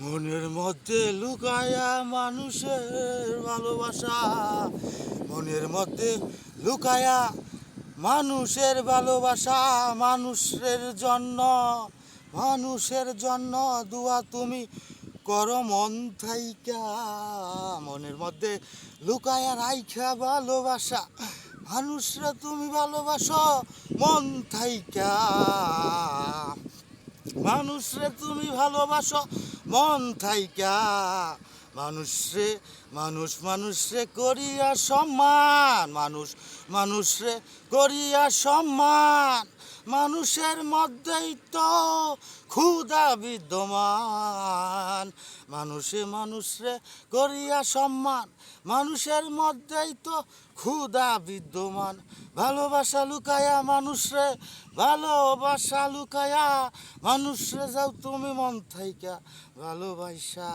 মনের মধ্যে লুকায়া মানুষের ভালোবাসা, মনের মধ্যে লুকায়া মানুষের ভালোবাসা, মানুষের জন্য দুয়া তুমি করো মন থাইকা। মনের মধ্যে লুকায়া রাইখা ভালোবাসা, মানুষরা তুমি ভালোবাসো মন থাইকা। মানুষরে তুমি ভালোবাসো মন থাইকা। মানুষরে করিয়া সম্মান, মানুষরে করিয়া সম্মান। মানুষের মধ্যেই তো ক্ষুধা বিদ্যমান। মানুষরে করিয়া সম্মান, মানুষের মধ্যেই তো ক্ষুধা বিদ্যমান। ভালোবাসা লুকায়া ভালোবাসা লুকায়া মানুষরে যাও তুমি মন থাইকা ভালোবাসা।